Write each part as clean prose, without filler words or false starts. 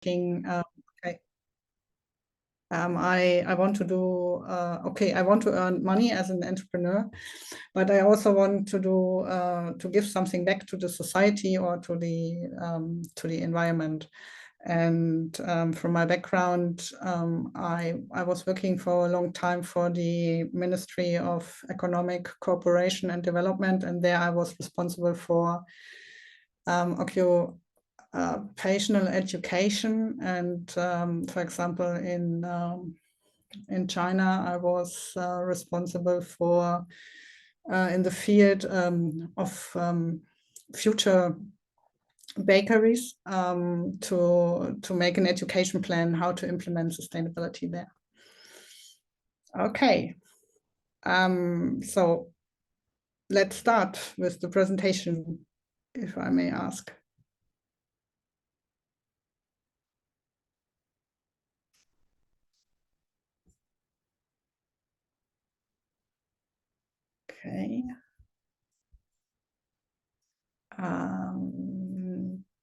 okay, I want to do, okay, I want to earn money as an entrepreneur, but I also want to do, to give something back to the society or to the environment. And from my background, I was working for a long time for the Ministry of Economic Cooperation and Development, and there I was responsible for occupational education. And for example, in China, I was responsible for in the field of future bakeries to make an education plan how to implement sustainability there. Okay, so let's start with the presentation, if I may ask. Okay.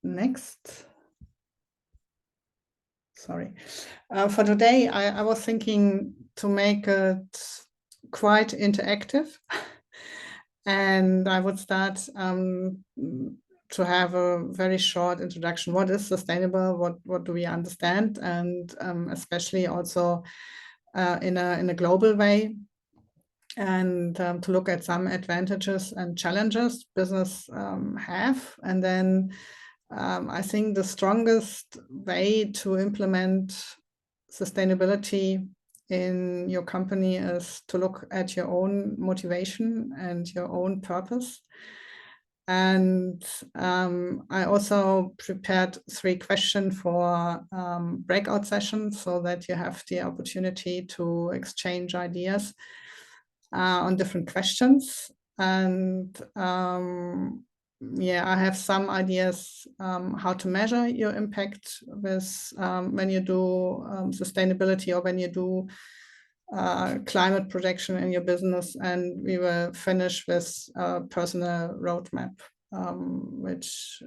Next. Sorry. For today, I was thinking to make it quite interactive. And I would start to have a very short introduction. What is sustainable? What do we understand? And especially also in a global way. And to look at some advantages and challenges business have. And then I think the strongest way to implement sustainability in your company is to look at your own motivation and your own purpose. And I also prepared 3 questions for breakout sessions so that you have the opportunity to exchange ideas on different questions. And yeah, I have some ideas how to measure your impact with when you do sustainability or when you do climate protection in your business. And we will finish with a personal roadmap, which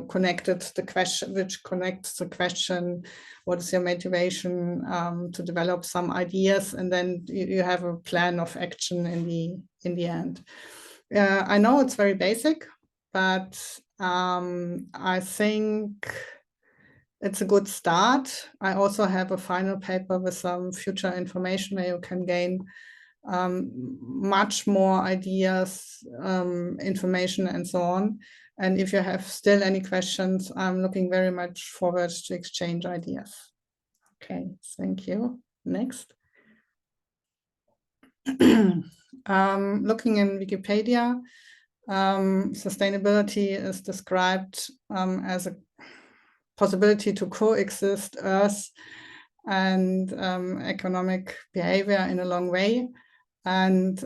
connected the question, which connects the question, what is your motivation to develop some ideas, and then you have a plan of action in the end. I know it's very basic, but I think it's a good start. I also have a final paper with some future information where you can gain much more ideas, information, and so on. And if you have still any questions, I'm looking very much forward to exchange ideas. Okay, thank you. Next. Looking in Wikipedia, sustainability is described as a possibility to coexist Earth and economic behavior in a long way. And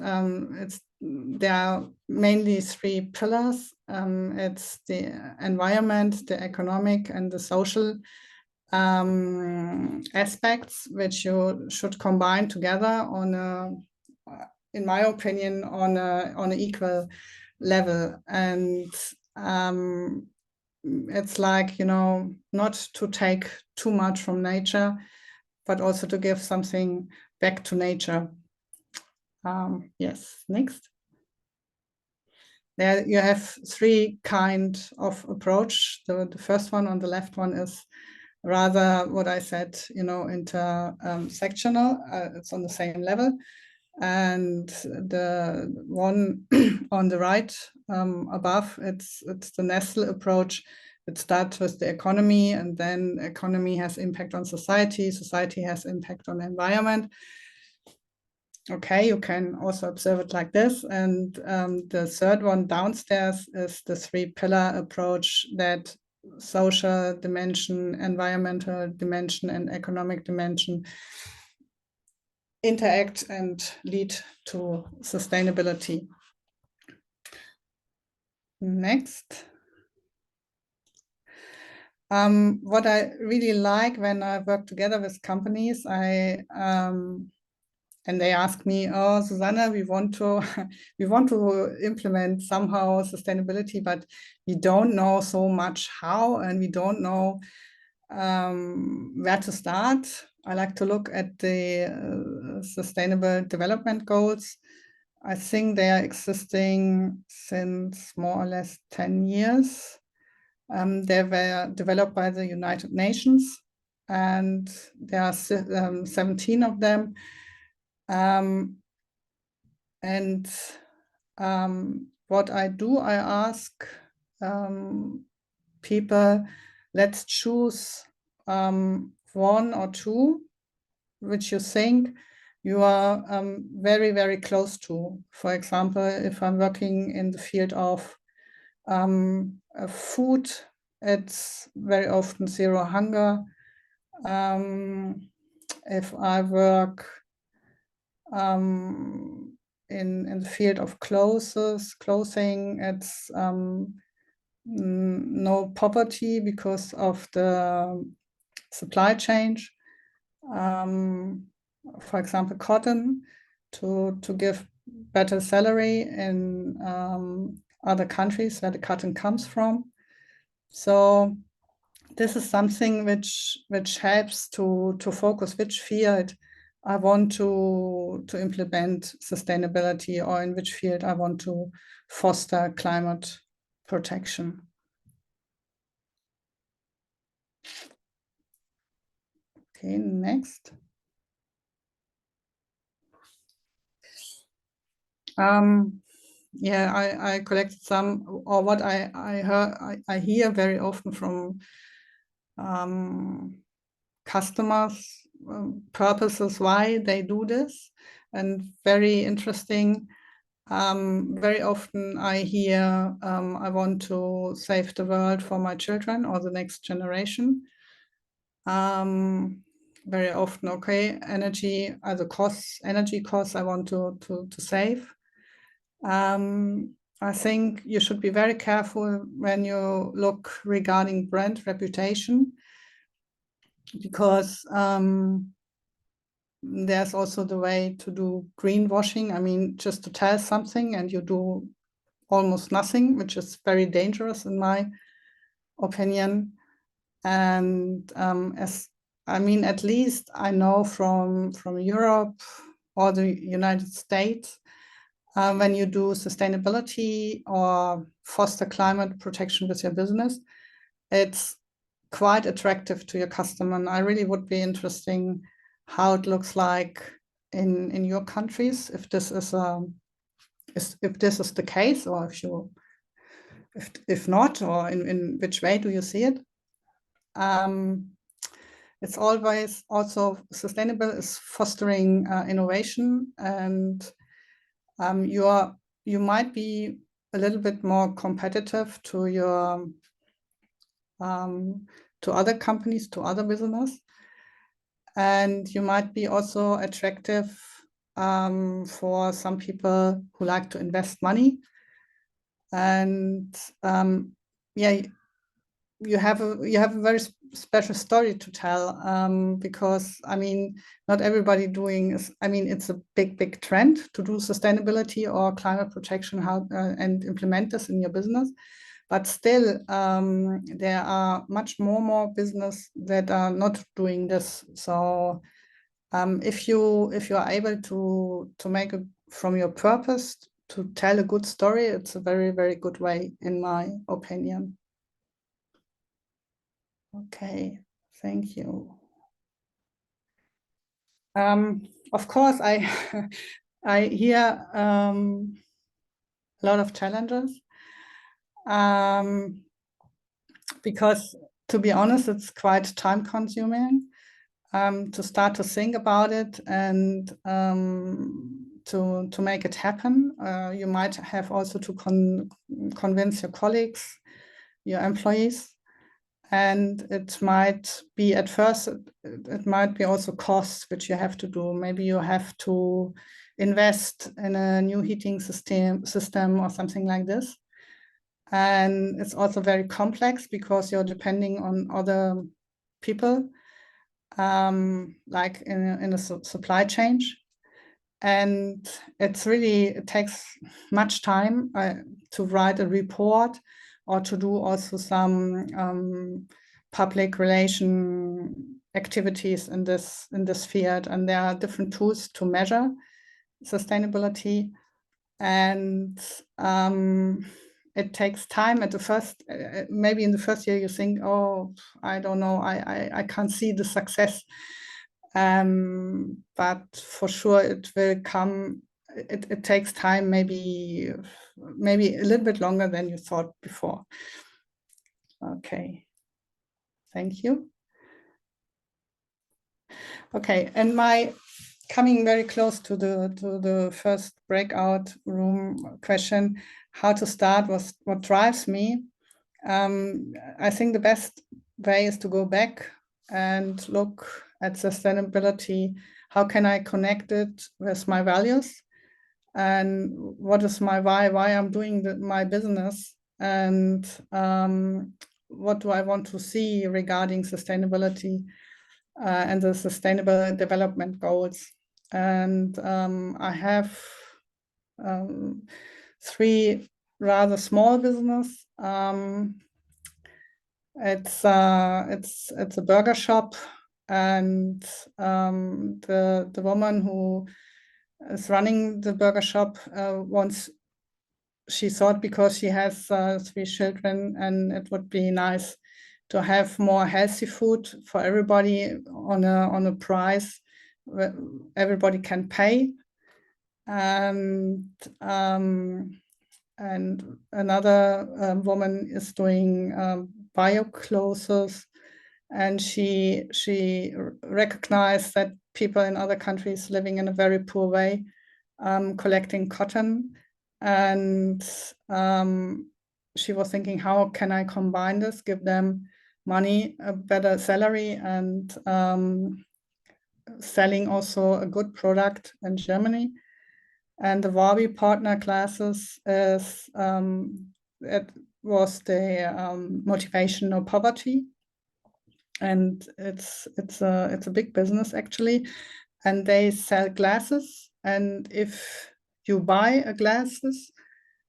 there are mainly 3 pillars. It's the environment, the economic, and the social aspects, which you should combine together on a, in my opinion, on an equal level. And it's like, not to take too much from nature, but also to give something back to nature. Yes, next. There you have 3 kinds of approach. The first one on the left one is rather what I said, intersectional. It's on the same level. And the one on the right above, it's the Nestle approach. It starts with the economy, and then economy has impact on society. Society has impact on the environment. Okay, you can also observe it like this. And the third one downstairs is the 3-pillar approach, that social dimension, environmental dimension, and economic dimension interact and lead to sustainability. Next. What I really like when I work together with companies, and they ask me, "Oh, Susanne, we want to implement somehow sustainability, but we don't know so much how, and we don't know Where to start? I like to look at the Sustainable Development Goals. I think they are existing since more or less 10 years. They were developed by the United Nations, and there are 17 of them. And what I do, I ask people, let's choose one or two which you think you are very, very close to. For example, if I'm working in the field of food, it's very often zero hunger. If I work in the field of clothing, it's no poverty because of the supply chain. For example, cotton, to give better salary in other countries where the cotton comes from. So this is something which helps to focus which field I want to implement sustainability, or in which field I want to foster climate protection. Okay, next. Yeah, I collected some, or what I hear very often from customers, purposes why they do this, and very interesting. Very often I hear I want to save the world for my children or the next generation. Very often, okay, energy, energy costs I want to save. I think you should be very careful when you look regarding brand reputation, because there's also the way to do greenwashing. I mean, just to tell something and you do almost nothing, which is very dangerous in my opinion. And at least I know from Europe or the United States, when you do sustainability or foster climate protection with your business, it's quite attractive to your customer. And I really would be interesting how it looks like in your countries, if this is the case, or if not, or in which way do you see it? It's always also sustainable is fostering innovation, and you might be a little bit more competitive to your to other companies, to other business, and you might be also attractive for some people who like to invest money. And yeah, you have a very special story to tell, because I mean, not everybody doing is, I mean, it's a big trend to do sustainability or climate protection, and implement this in your business. But still, there are much more business that are not doing this. So if you are able to make from your purpose to tell a good story, it's a very good way, in my opinion. Okay, thank you. Of course, I I hear a lot of challenges, because, to be honest, it's quite time consuming to start to think about it, and to make it happen. You might have also to convince your colleagues, your employees. And it might be at first, it might be also costs which you have to do. Maybe you have to invest in a new heating system or something like this. And it's also very complex because you're depending on other people, like in a supply chain. And it takes much time to write a report, or to do also some public relation activities in this field, and there are different tools to measure sustainability, and it takes time. At the first, maybe in the first year, you think, oh, I don't know, I can't see the success, but for sure it will come. It takes time, maybe a little bit longer than you thought before. Okay, thank you. Okay, and my coming very close to the first breakout room question, how to start, was what drives me. I think the best way is to go back and look at sustainability. How can I connect it with my values? And what is my why I'm doing my business? And what do I want to see regarding sustainability and the sustainable development goals? And I have 3 rather small business. It's a burger shop, and the woman who is running the burger shop she thought, because she has 3 children, and it would be nice to have more healthy food for everybody on a price where everybody can pay. And another woman is doing bio clothes, and she recognized that people in other countries living in a very poor way, collecting cotton, and she was thinking, how can I combine this, give them money, a better salary, and selling also a good product in Germany. And the Wabi partner classes is it was the motivational poverty, and it's a big business actually, and they sell glasses, and if you buy a glasses,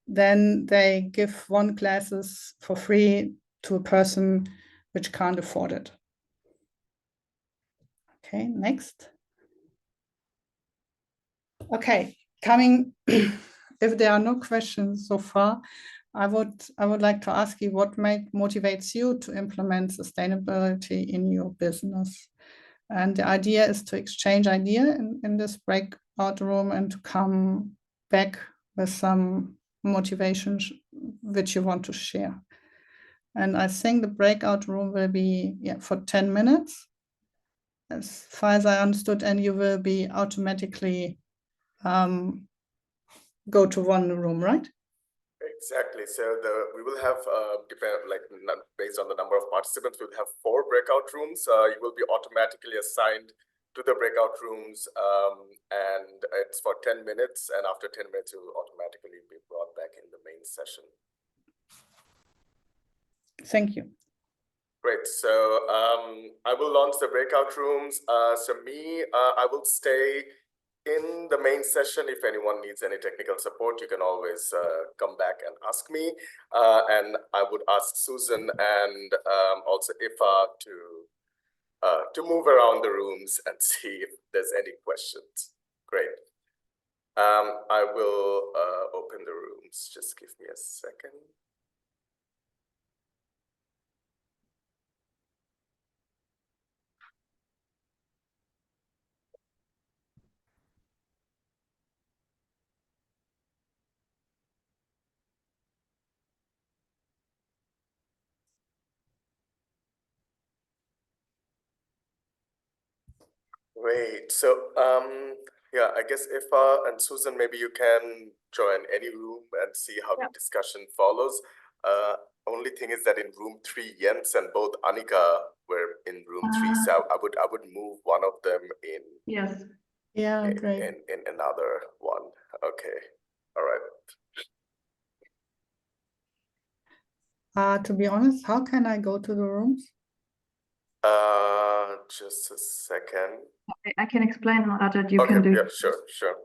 then they give 1 glasses for free to a person which can't afford it. Okay, next. Okay, coming, if there are no questions so far, I would like to ask you, what motivates you to implement sustainability in your business? And the idea is to exchange idea in this breakout room, and to come back with some motivations which you want to share. And I think the breakout room will be for 10 minutes, as far as I understood, and you will be automatically go to one room, right? Exactly. So we will have based on the number of participants, we'll have 4 breakout rooms. You will be automatically assigned to the breakout rooms, and it's for 10 minutes. And after 10 minutes, you will automatically be brought back in the main session. Thank you. Great. So I will launch the breakout rooms. I will stay in the main session. If anyone needs any technical support, you can always come back and ask me. And I would ask Susan and also Ifa to move around the rooms and see if there's any questions. Great. I will open the rooms. Just give me a second. Great. So yeah, I guess Ifa and Susan, maybe you can join any room and see how the discussion follows. Only thing is that in room 3, Jens and both Annika were in room 3, so I would move one of them in. Yes. Yeah, great. In another one. Okay. All right. To be honest, how can I go to the rooms? Just a second. I can explain how that you can do. Yeah, sure.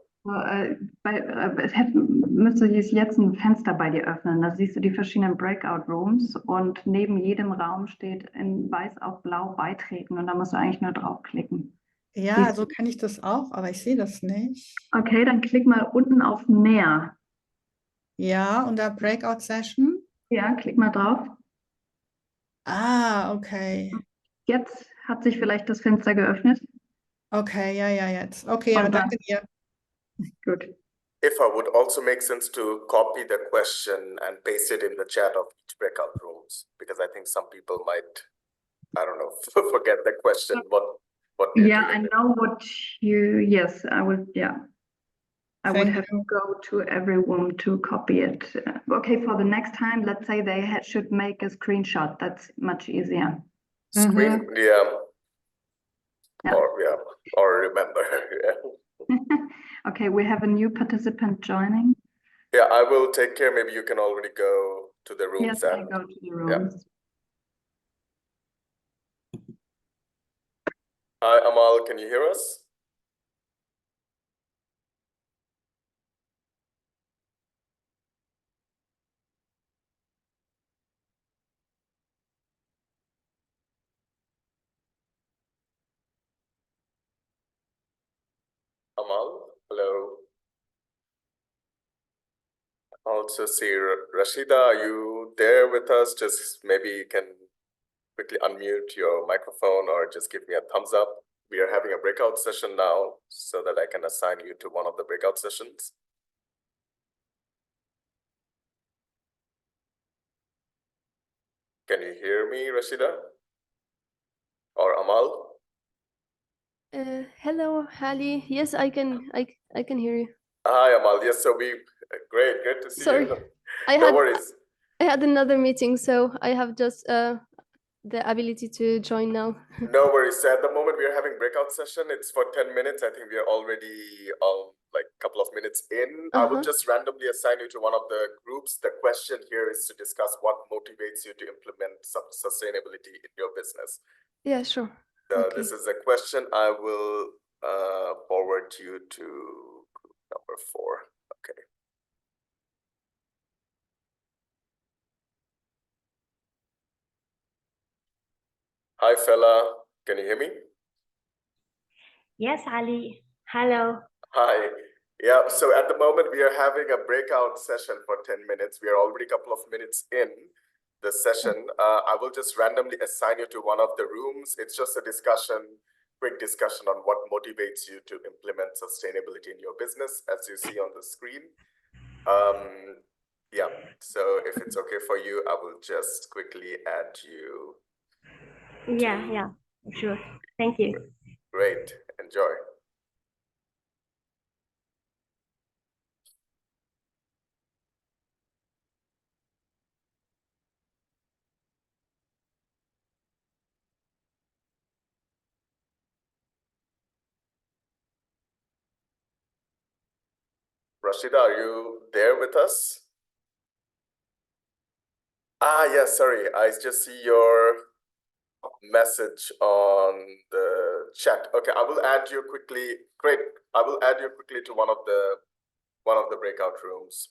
Müsste sich jetzt ein Fenster bei dir öffnen. Da siehst du die verschiedenen Breakout Rooms und neben jedem Raum steht in weiß auf blau beitreten und da musst du eigentlich nur draufklicken. Ja, Siehst so kann ich das auch, aber ich sehe das nicht. Okay, dann klick mal unten auf mehr. Ja, und da Breakout Session. Ja, klick mal drauf. Ah, okay. Jetzt hat sich vielleicht das Fenster geöffnet. Okay, ja, ja, jetzt. Okay, ja, Und dann, danke dir. gut. If I would also make sense to copy the question and paste it in the chat of each breakout rooms, because I think some people might, I don't know, forget the question, what we're Yeah, I doing. know what you, yes, I would, yeah. I would Thank have you. to go to every room to copy it. Okay, for the next time, let's say they should make a screenshot. That's much easier. Screen, yeah. Yeah. Or remember. Yeah. Okay, we have a new participant joining. Yeah, I will take care. Maybe you can already go to the rooms. Yes, I go to the rooms. Hi, Amal, can you hear us? Amal, hello. Also see Rashida, are you there with us? Just maybe you can quickly unmute your microphone or just give me a thumbs up. We are having a breakout session now so that I can assign you to one of the breakout sessions. Can you hear me, Rashida? Or Amal? Hello, Ali. Yes, I can hear you. Hi, Amal. Yes, so great to see Sorry, you. No worries. I had another meeting, so I have just the ability to join now. No worries. So at the moment we are having breakout session. It's for 10 minutes. I think we are already like a couple of minutes in. I will just randomly assign you to one of the groups. The question here is to discuss what motivates you to implement some sustainability in your business. Yeah, sure. Okay. This is a question I will forward you to group number 4. Okay. Hi, fella. Can you hear me? Yes, Ali. Hello. Hi. Yeah, so at the moment we are having a breakout session for 10 minutes. We are already a couple of minutes in the session. I will just randomly assign you to one of the rooms. It's just a discussion, quick discussion on what motivates you to implement sustainability in your business, as you see on the screen. Yeah, so if it's okay for you, I will just quickly add you. Yeah, sure. Thank you. Great, enjoy. Rashida, are you there with us? Yes, sorry. I just see your message on the chat. Okay, I will add you quickly. Great. I will add you quickly to one of the breakout rooms.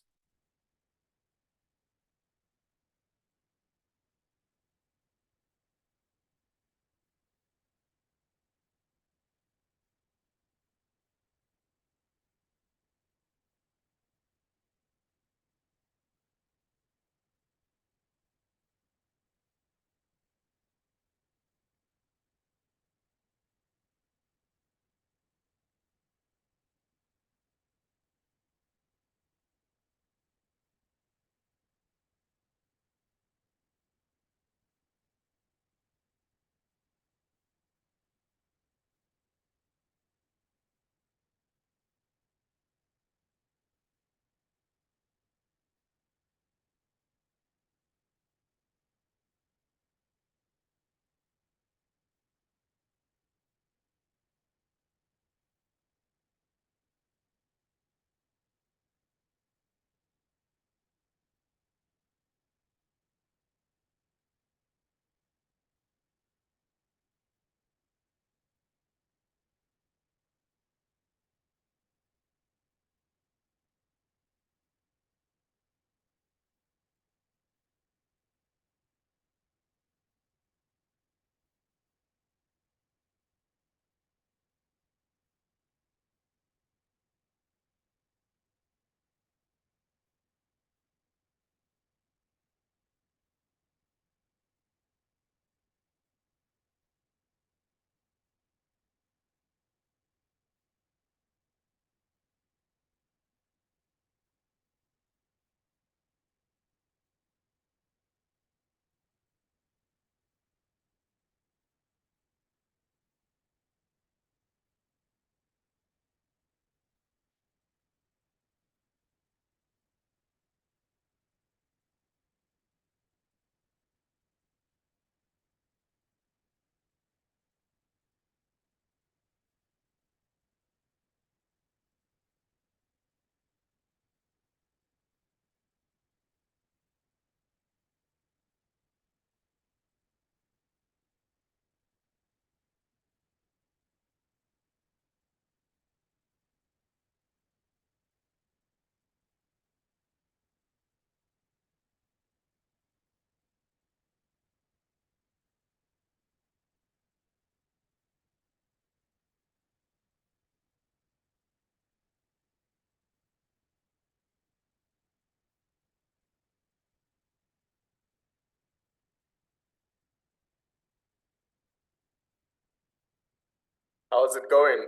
How's it going?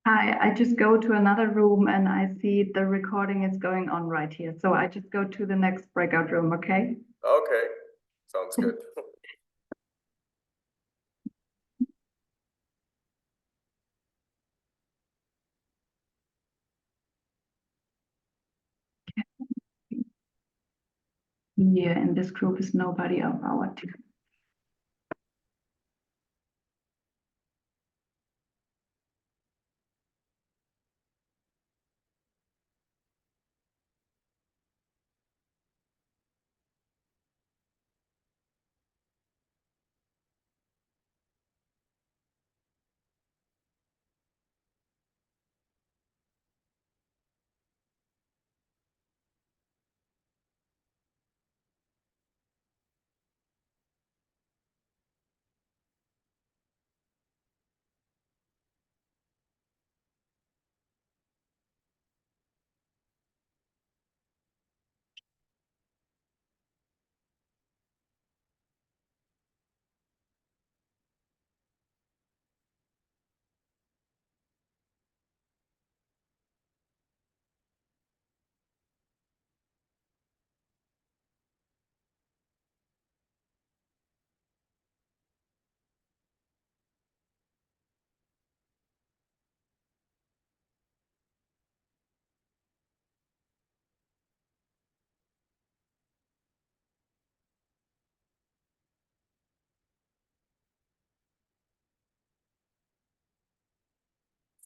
Hi, I just go to another room and I see the recording is going on right here. So I just go to the next breakout room, okay? Okay, sounds good. Here in this group is nobody of our team.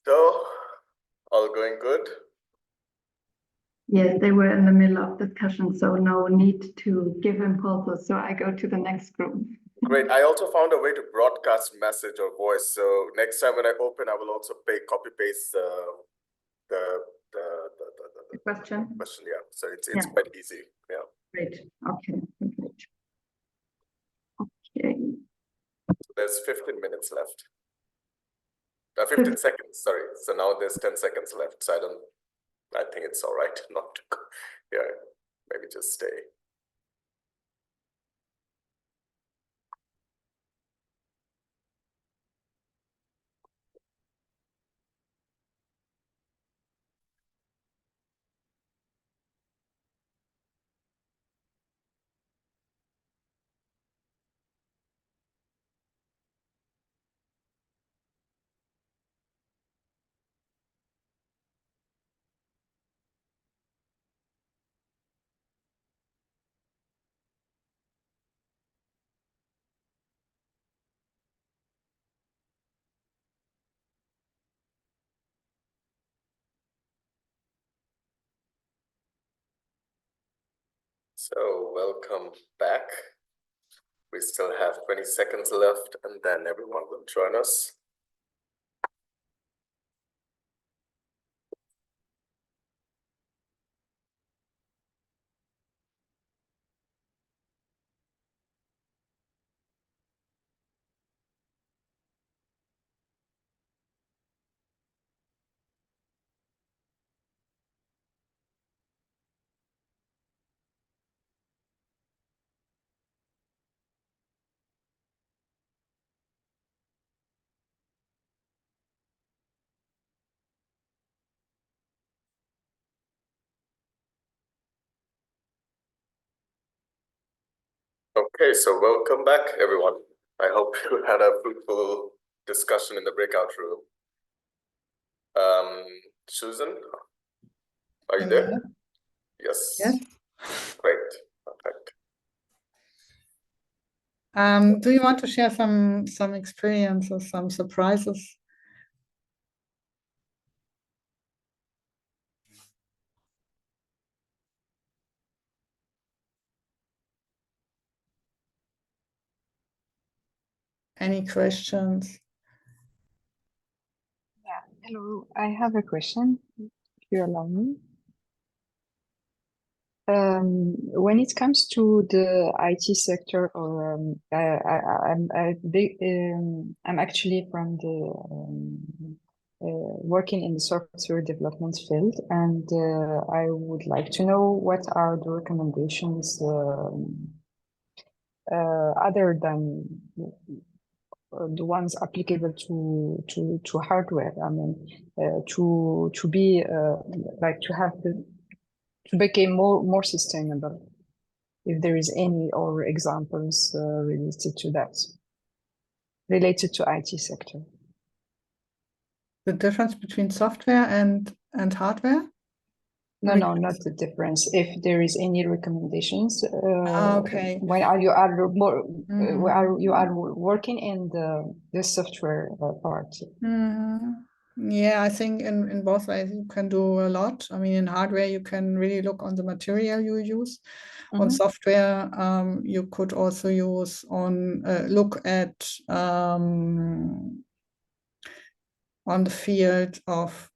So, all going good? Yes, they were in the middle of discussion, so no need to give impulses. So I go to the next group. Great. I also found a way to broadcast message or voice. So next time when I open, I will also copy paste the Question? question. Yeah. So it's Yeah. quite easy. Yeah. Great. Okay. Great. Okay. So there's 15 minutes left. 15 seconds, sorry. So now there's 10 seconds left. So I think it's all right not to go. Yeah, maybe just stay. So welcome back. We still have 20 seconds left and then everyone will join us. Okay, so welcome back, everyone. I hope you had a fruitful discussion in the breakout room. Susan, are you there? Yes. Yes. Great. Perfect. Do you want to share some experiences, some surprises? Any questions? Yeah, hello. I have a question, if you allow me. When it comes to the IT sector, or I'm actually from the working in the software development field, and I would like to know what are the recommendations other than the ones applicable to hardware. I mean, to be like to become more sustainable. If there is any or examples related to that, related to IT sector. The difference between software and hardware? No, not the difference. If there is any recommendations, okay. when you are more, you are working in the software part. Yeah, I think in both ways you can do a lot. I mean, in hardware you can really look on the material you use. On software, you could also use on look at on the field of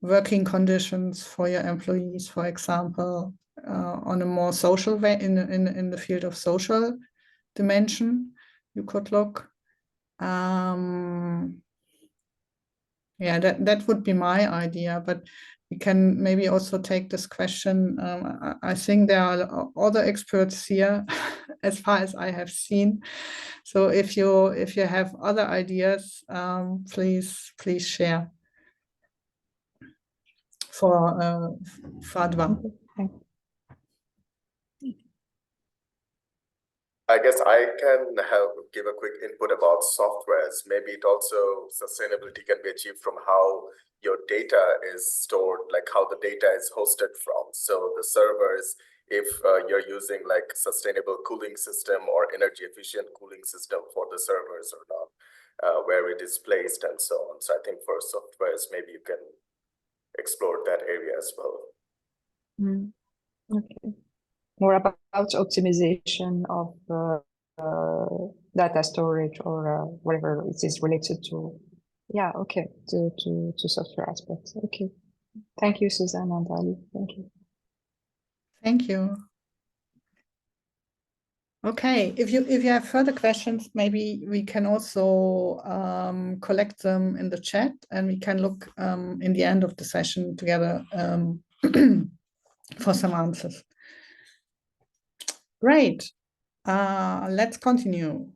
working conditions for your employees, for example, on a more social way, in the field of social dimension, you could look. Yeah, that would be my idea, but we can maybe also take this question. I think there are other experts here, as far as I have seen. So if you have other ideas, please share for Fadwa. I guess I can give a quick input about softwares. Maybe it also, sustainability can be achieved from how your data is stored, like how the data is hosted from. So the servers, if you're using like sustainable cooling system or energy efficient cooling system for the servers or not, where it is placed and so on. So I think for softwares, maybe you can explore that area as well. Okay. More about optimization of data storage or whatever it is related to. Yeah, okay, to software aspects. Okay, thank you, Susanne and Ali. Thank you. Thank you. Okay, if you have further questions, maybe we can also collect them in the chat, and we can look in the end of the session together for some answers. Great. Let's continue.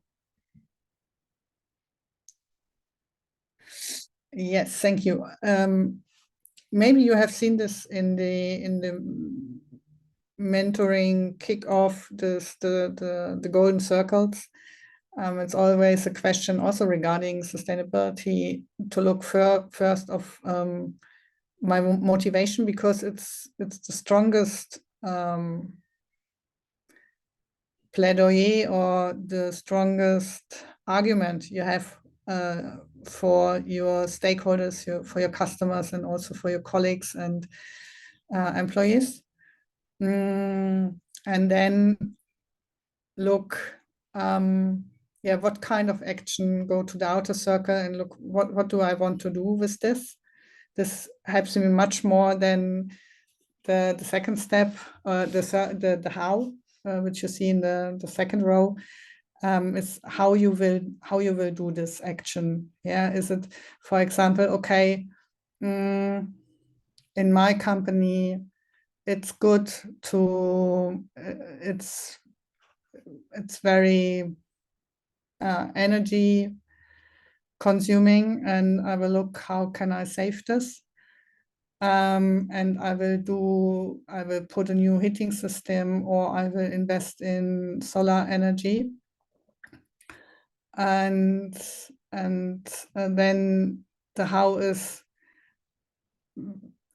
Yes, thank you. Maybe you have seen this in the mentoring kickoff, the golden circles. It's always a question also regarding sustainability to look first of my motivation, because it's the strongest plaidoyer or the strongest argument you have for your stakeholders, for your customers, and also for your colleagues and employees. And then look, what kind of action, go to the outer circle and look, what do I want to do with this? This helps me much more than the second step, the how, which you see in the second row. Is how you will do this action. Yeah, is it, for example, okay, in my company, it's good to it's very energy consuming, and I will look how can I save this. And I will put a new heating system, or I will invest in solar energy. And then the how is,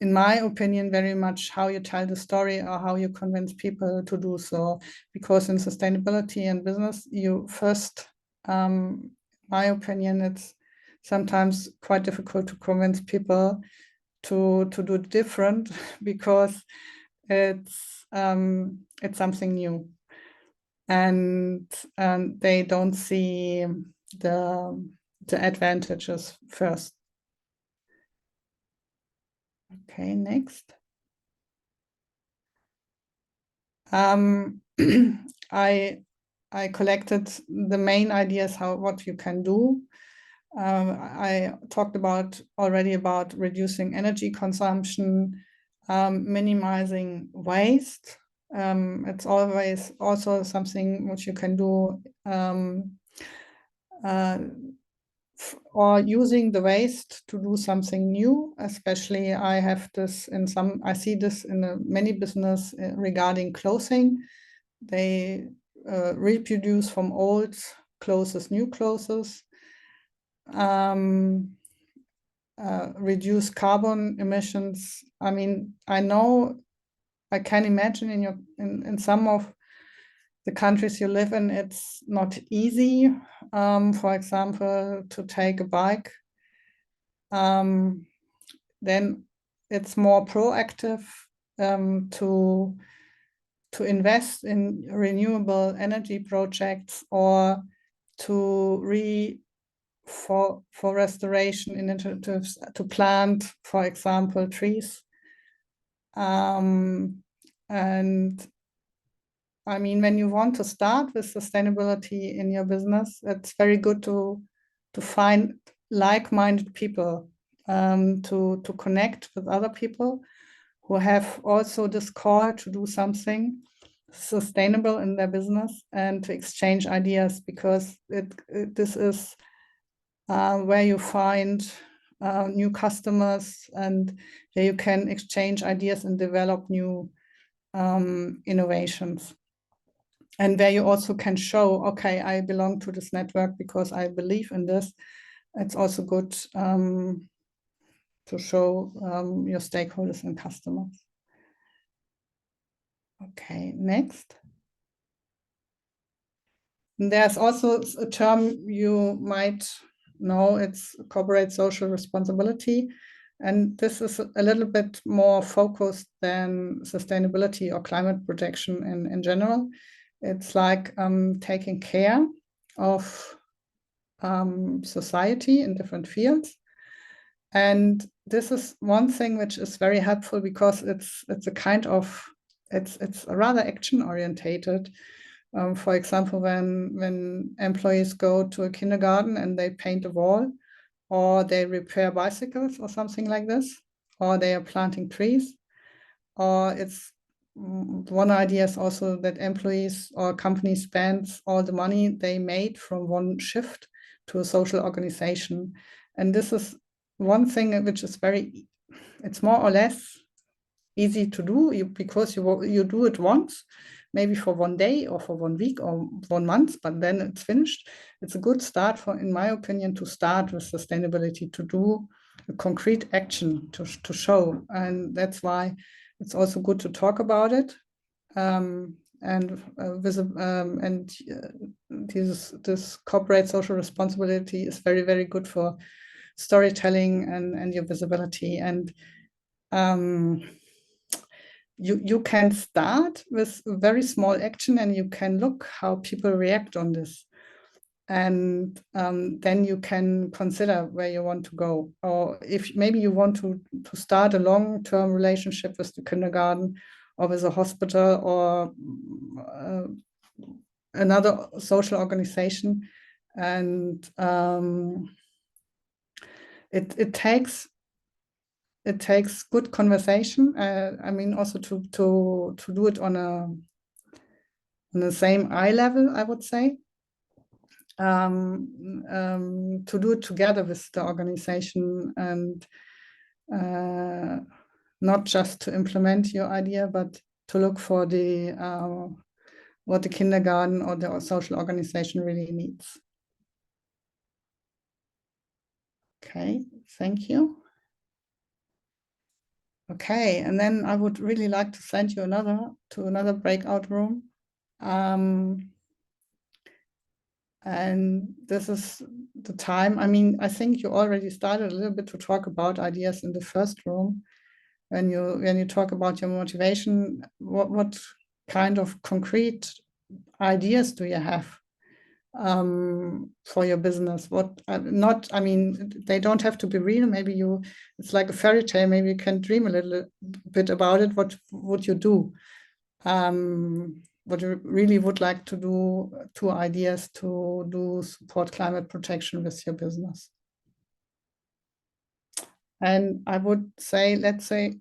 in my opinion, very much how you tell the story or how you convince people to do so. Because in sustainability and business, you first, my opinion, it's sometimes quite difficult to convince people to do different, because it's something new, and they don't see the advantages first. Okay, next. I collected the main ideas what you can do. I talked already about reducing energy consumption, minimizing waste. It's always also something which you can do or using the waste to do something new. Especially I see this in many business regarding clothing. They reproduce from old clothes, new clothes, reduce carbon emissions. I mean, I can imagine in some of the countries you live in, it's not easy, for example, to take a bike. Then it's more proactive to invest in renewable energy projects or for restoration initiatives to plant, for example, trees. And I mean, when you want to start with sustainability in your business, it's very good to find like-minded people, to connect with other people who have also this call to do something sustainable in their business and to exchange ideas, because this is where you find new customers and where you can exchange ideas and develop new innovations. And where you also can show, okay, I belong to this network because I believe in this. It's also good to show your stakeholders and customers. Okay, next. There's also a term you might know, it's corporate social responsibility. And this is a little bit more focused than sustainability or climate protection in general. It's like taking care of society in different fields. And this is one thing which is very helpful because it's rather action orientated. For example, when employees go to a kindergarten and they paint a wall, or they repair bicycles or something like this, or they are planting trees, or it's one idea is also that employees or companies spend all the money they made from one shift to a social organization. And this is one thing which is it's more or less easy to do because you do it once, maybe for one day or for 1 week or 1 month, but then it's finished. It's a good start in my opinion, to start with sustainability, to do a concrete action to show. And that's why it's also good to talk about it. This corporate social responsibility is very, very good for storytelling and your visibility. And you can start with a very small action and you can look how people react on this. And then you can consider where you want to go. Or if maybe you want to start a long-term relationship with the kindergarten or with a hospital or another social organization. And it takes good conversation. I mean, also to do it on the same eye level, I would say. To do it together with the organization and not just to implement your idea, but to look for what the kindergarten or the social organization really needs. Okay, thank you. Okay, and then I would really like to send you to another breakout room. And this is the time. I mean, I think you already started a little bit to talk about ideas in the first room. When you talk about your motivation, what kind of concrete ideas do you have for your business? I mean, they don't have to be real. Maybe it's like a fairy tale. Maybe you can dream a little bit about it. What would you do? What you really would like to do, 2 ideas to support climate protection with your business. And I would say, let's say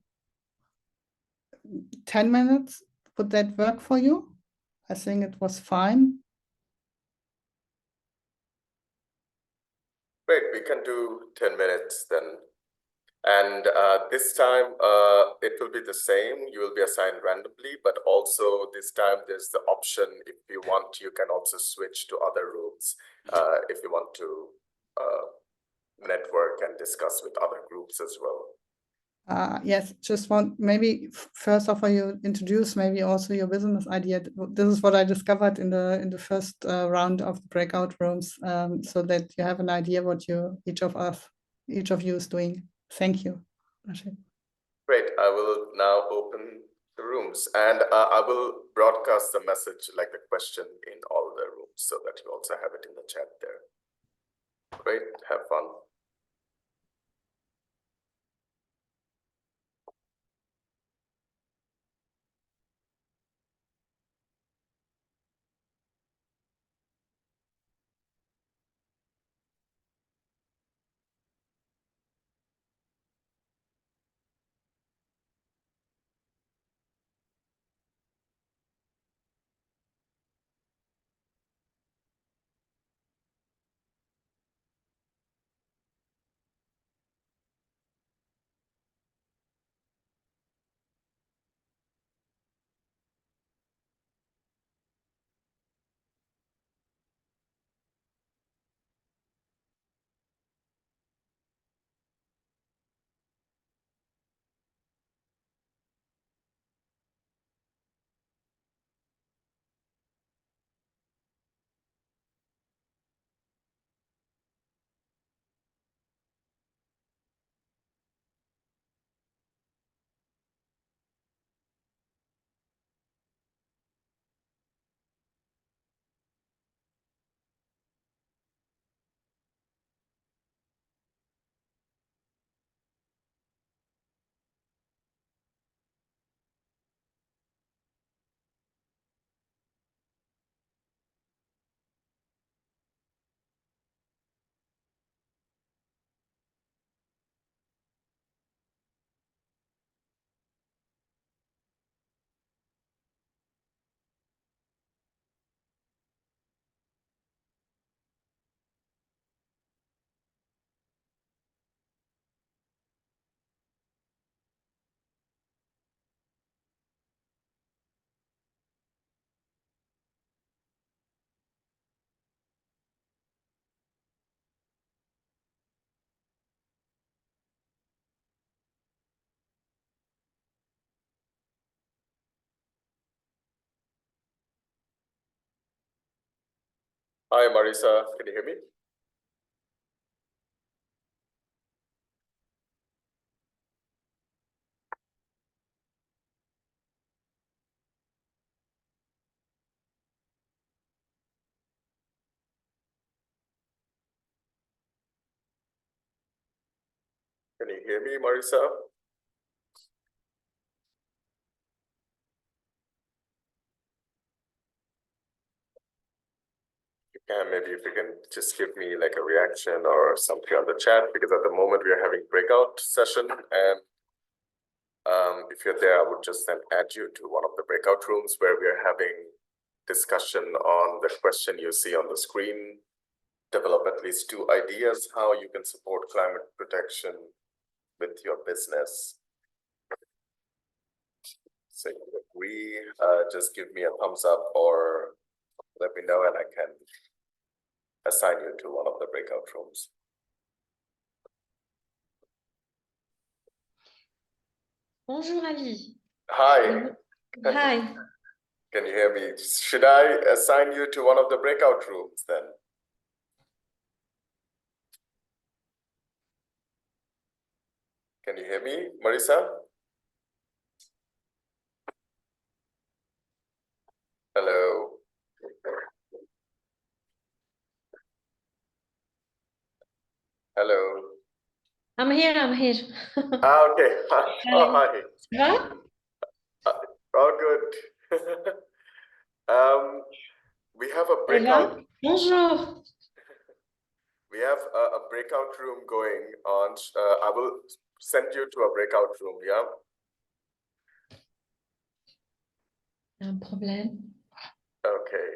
10 minutes, would that work for you? I think it was fine. Great, we can do 10 minutes then. And this time it will be the same. You will be assigned randomly, but also this time there's the option, if you want, you can also switch to other rooms if you want to network and discuss with other groups as well. Yes, just want maybe first of all you introduce maybe also your business idea. This is what I discovered in the first round of the breakout rooms, so that you have an idea what each of you is doing. Thank you. Great, I will now open the rooms and I will broadcast the message, like the question, in all the rooms so that you also have it in the chat there. Great, have fun. Hi, Marisa, can you hear me? Can you hear me, Marisa? You can, maybe if you can just give me like a reaction or something on the chat, because at the moment we are having breakout session, and if you're there, I would just then add you to one of the breakout rooms where we are having discussion on the question you see on the screen. Develop at least 2 ideas how you can support climate protection with your business. So if you agree, just give me a thumbs up or let me know and I can assign you to one of the breakout rooms. Bonjour Ali. Hi. Hi. Can you hear me? Should I assign you to one of the breakout rooms then? Can you hear me, Marisa? Hello. Hello. I'm here. Okay. Oh, hi. Right? All good. We have a breakout. Bonjour. We have a breakout room going on. I will send you to a breakout room, yeah? Un problème. Okay.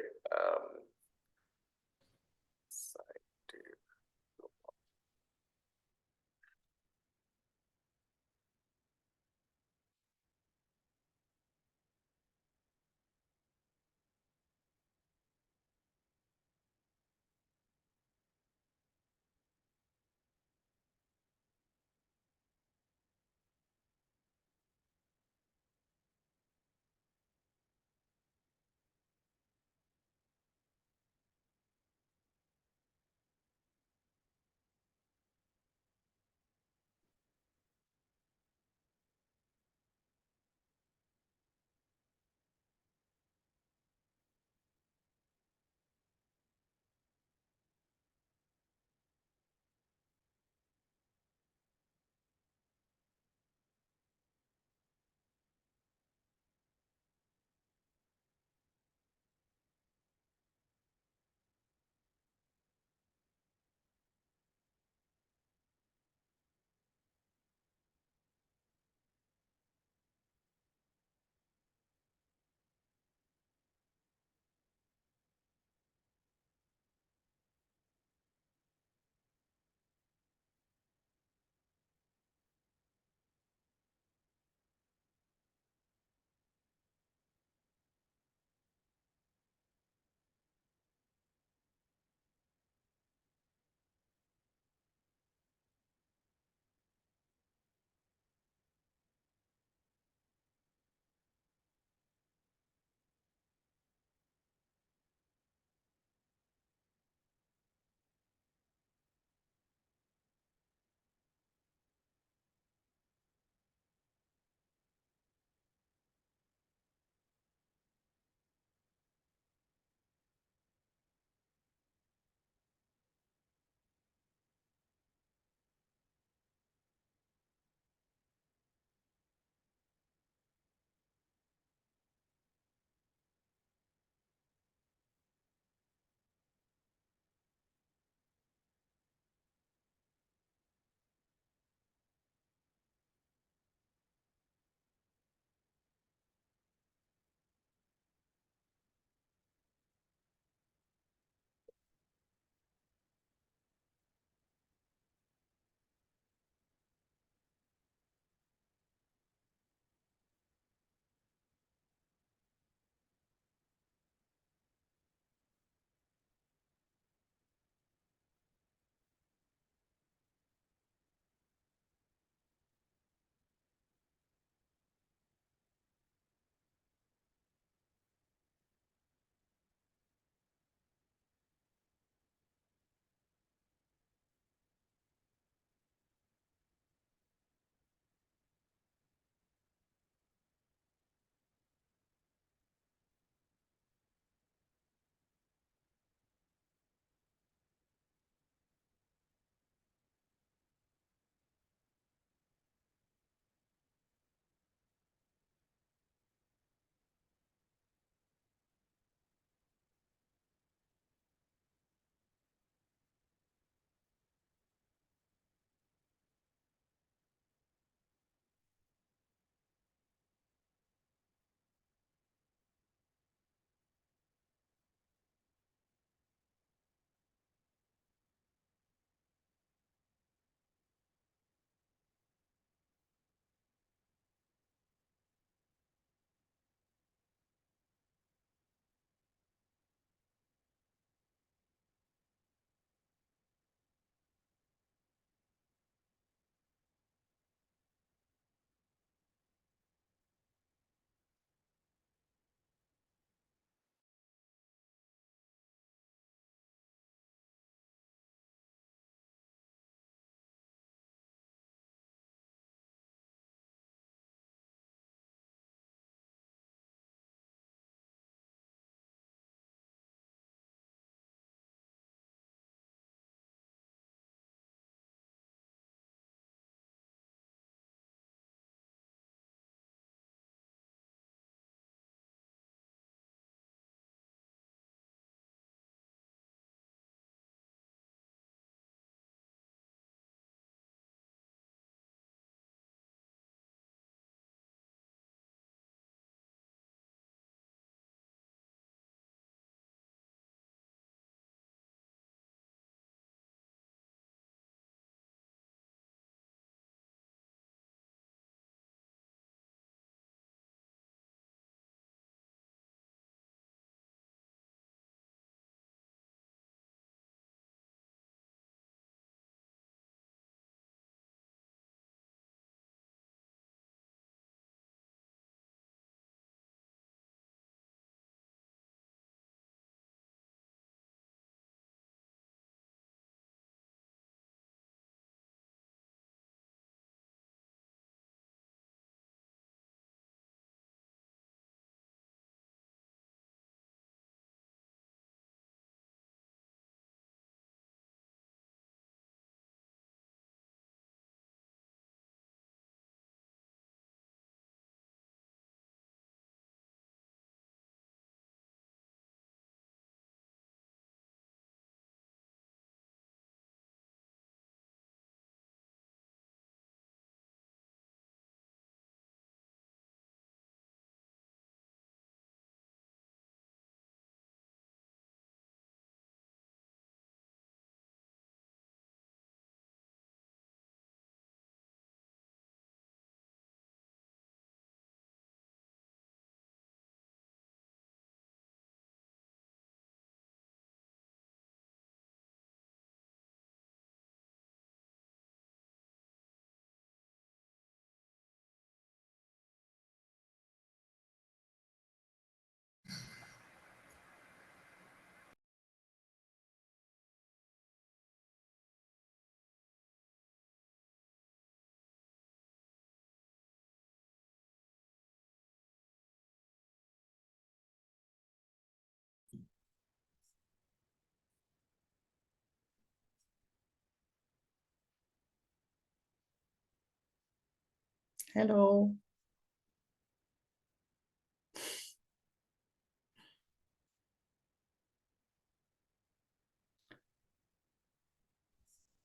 Hello.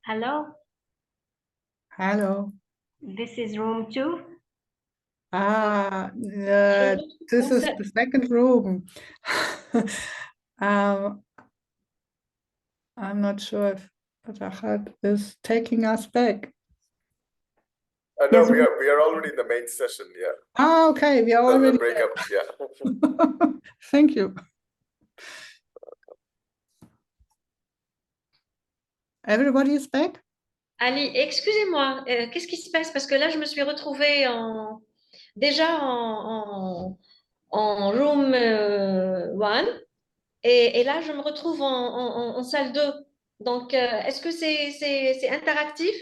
Hello, Hello. this is room 2. This is the second room. I'm not sure if Rachat is taking us back. No, Yes, we are already in the main session. Yeah. Okay, we are So the already breakup. Yeah. Thank you. Everybody is back? Ali, excusez-moi, qu'est-ce qui se passe? Parce que là, je me suis retrouvée déjà en room 1 et là, je me retrouve en salle 2. Donc, est-ce que c'est interactif?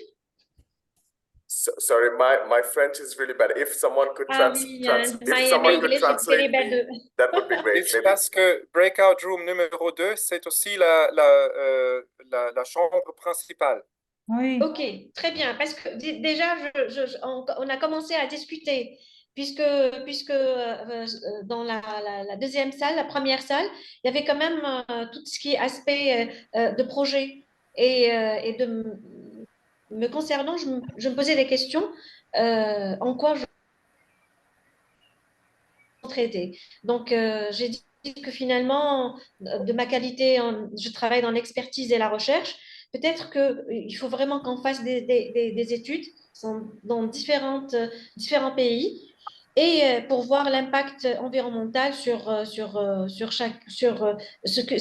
Sorry, my French is really bad. If someone could Ah oui, if someone could English is very translate bad. me, that would be great. C'est parce que breakout room numéro 2, c'est aussi la chambre principale. Oui. Ok, très bien, parce que déjà, on a commencé à discuter, puisque dans la deuxième salle, la première salle, il y avait quand même tout ce qui est aspect de projet. Et me concernant, je me posais des questions, en quoi je traiter. Donc, j'ai dit que finalement, de ma qualité, je travaille dans l'expertise et la recherche. Peut-être qu'il faut vraiment qu'on fasse des études dans différents pays et pour voir l'impact environnemental sur ce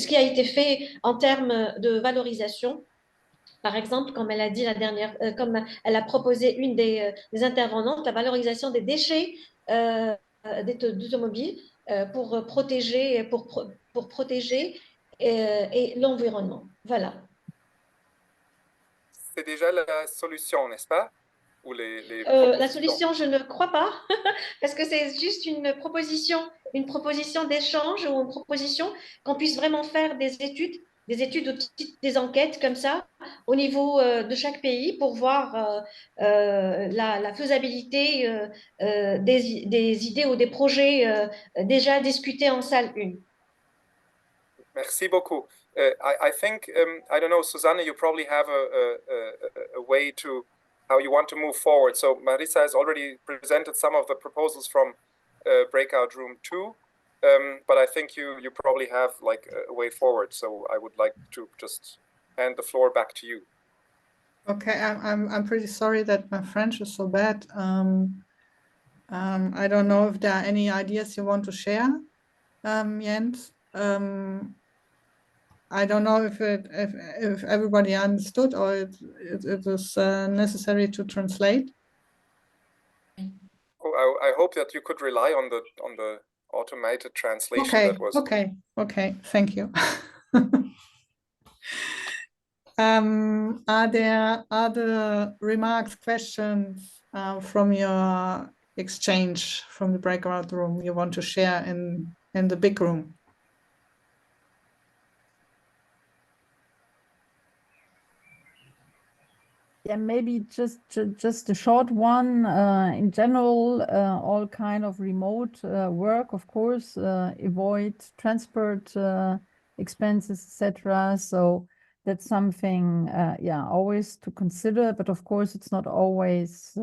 qui a été fait en termes de valorisation. Par exemple, comme elle a dit comme elle a proposé une des intervenantes, la valorisation des déchets d'automobiles pour protéger et l'environnement. Voilà. C'est déjà la solution, n'est-ce pas? Ou les La propositions? solution, je ne crois pas, parce que c'est juste une proposition d'échange ou une proposition qu'on puisse vraiment faire des études des enquêtes comme ça au niveau de chaque pays pour voir la faisabilité des idées ou des projets déjà discutés en salle 1. Merci beaucoup. I think, I don't know, Susanne, you probably have a way to how you want to move forward. So Marisa has already presented some of the proposals from breakout room 2, but I think you probably have like a way forward. So I would like to just hand the floor back to you. Okay, I'm pretty sorry that my French is so bad. I don't know if there are any ideas you want to share, Jens. I don't know if everybody understood or it is necessary to translate. Oh, I hope that you could rely on the automated translation that was. Okay, thank you. Are there other remarks, questions from your exchange from the breakout room you want to share in the big room? Yeah, maybe just a short one. In general, all kind of remote work, of course, avoid transport expenses, etc. So that's something, yeah, always to consider. But of course, it's not always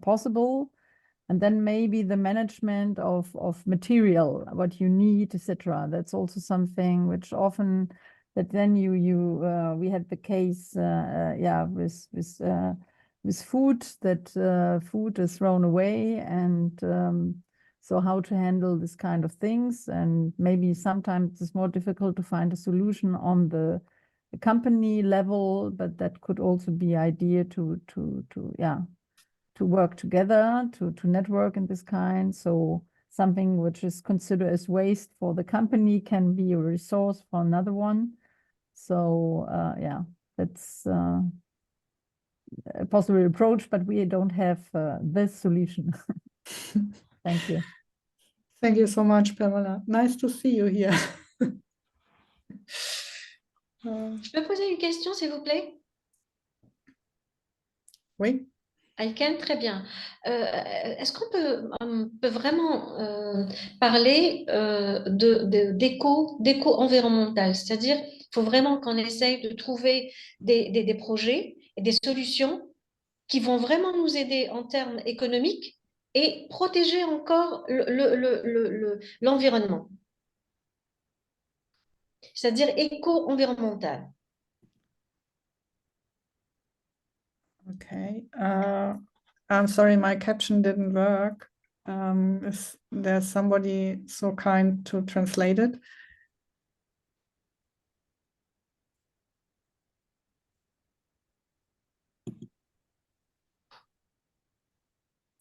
possible. And then maybe the management of material, what you need, etc. That's also something which often that then we had the case, yeah, with food, that food is thrown away, and so how to handle this kind of things, and maybe sometimes it's more difficult to find a solution on the company level, but that could also be idea to work together, to network in this kind. So something which is considered as waste for the company can be a resource for another one. So yeah, that's a possible approach, but we don't have this solution. Thank you. Thank you so much, Pamela. Nice to see you here. Je peux poser une question, s'il vous plaît? Oui. I can, très bien. Est-ce qu'on peut vraiment parler d'éco environnemental? C'est-à-dire, il faut vraiment qu'on essaye de trouver des projets et des solutions qui vont vraiment nous aider en termes économiques et protéger encore l'environnement. C'est-à-dire éco-environnemental. Okay. I'm sorry, my caption didn't work. Is there somebody so kind to translate it?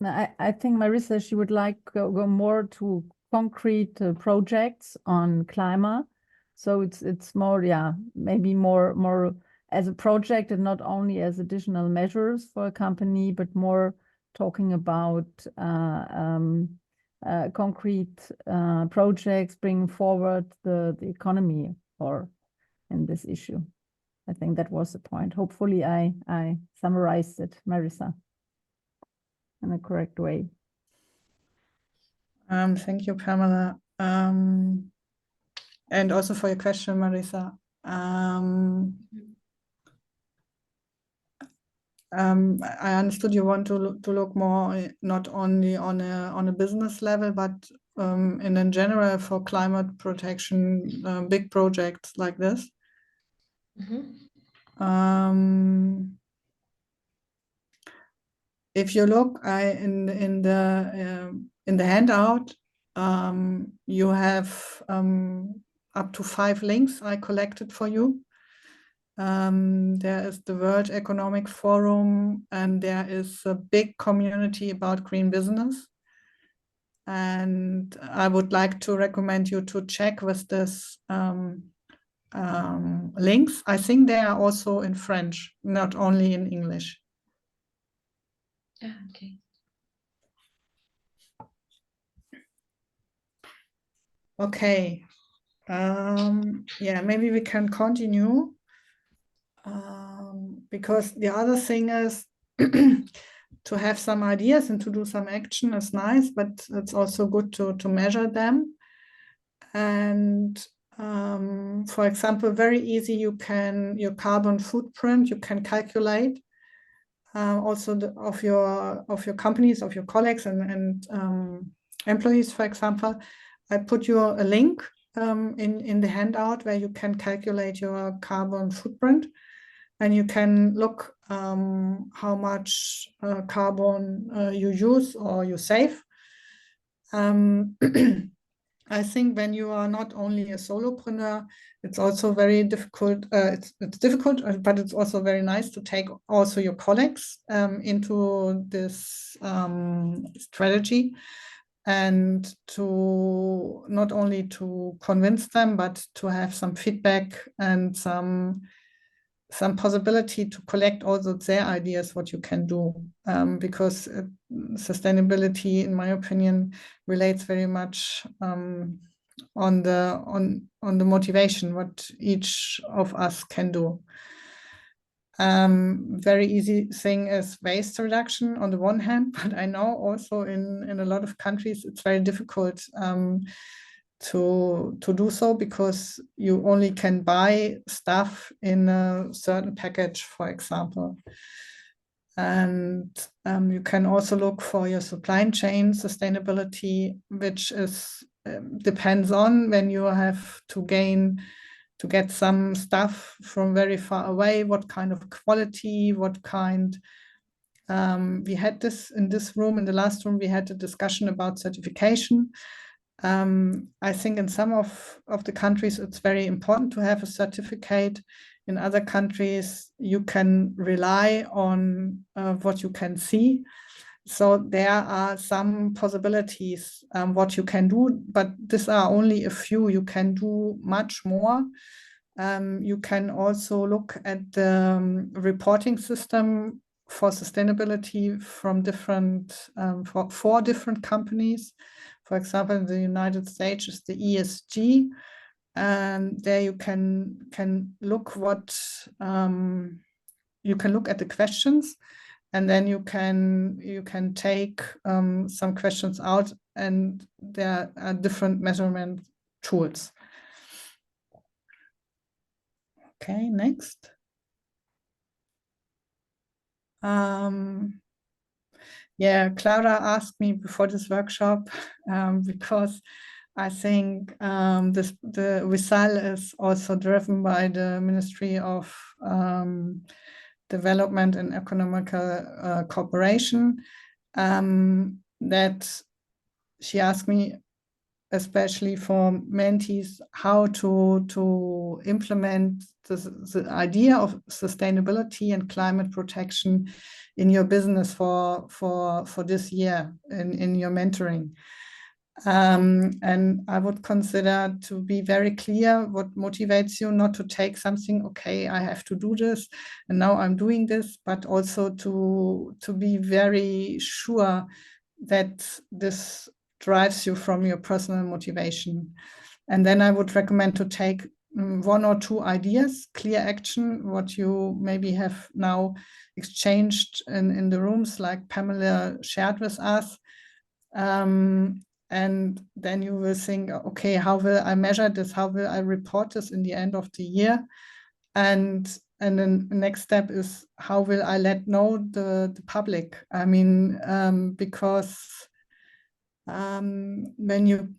I think Marissa, she would like go more to concrete projects on climate. So it's more, yeah, maybe more as a project and not only as additional measures for a company, but more talking about concrete projects bringing forward the economy or in this issue. I think that was the point. Hopefully I summarized it, Marissa, in a correct way. Thank you, Pamela. And also for your question, Marissa. I understood you want to look more not only on a business level, but in general for climate protection, big projects like this. If you look in the handout, you have up to 5 links I collected for you. There is the World Economic Forum, and there is a big community about green business. And I would like to recommend you to check with this links. I think they are also in French, not only in English. Okay. Okay. Yeah, maybe we can continue. Because the other thing is to have some ideas and to do some action is nice, but it's also good to measure them. And for example, very easy, your carbon footprint, you can calculate also of your companies, of your colleagues and employees, for example. I put you a link in the handout where you can calculate your carbon footprint. And you can look how much carbon you use or you save. I think when you are not only a solopreneur, it's also very difficult. It's difficult, but it's also very nice to take also your colleagues into this strategy, and to not only to convince them, but to have some feedback and some possibility to collect also their ideas what you can do, because sustainability, in my opinion, relates very much on the motivation what each of us can do. Very easy thing is waste reduction on the one hand, but I know also in a lot of countries it's very difficult to do so, because you only can buy stuff in a certain package, for example. And you can also look for your supply chain sustainability, which is depends on when you have to get some stuff from very far away, what kind of quality, what kind. We had this in this room, in the last room, we had a discussion about certification. I think in some of the countries, it's very important to have a certificate. In other countries, you can rely on what you can see. So there are some possibilities what you can do, but these are only a few. You can do much more. You can also look at the reporting system for sustainability from different for different companies. For example, in the United States is the ESG, and there you can look what you can look at the questions, and then you can take some questions out, and there are different measurement tools. Okay, next. Yeah, Clara asked me before this workshop because I think the OUISSAL is also driven by the Ministry of Development and Economical Cooperation. That she asked me, especially for mentees, how to implement the idea of sustainability and climate protection in your business for this year in your mentoring. And I would consider to be very clear what motivates you, not to take something, okay, I have to do this, and now I'm doing this, but also to be very sure that this drives you from your personal motivation. And then I would recommend to take 1 or 2 ideas, clear action, what you maybe have now exchanged in the rooms, like Pamela shared with us. And then you will think, okay, how will I measure this? How will I report this in the end of the year? And then the next step is, how will I let know the public? I mean, because when you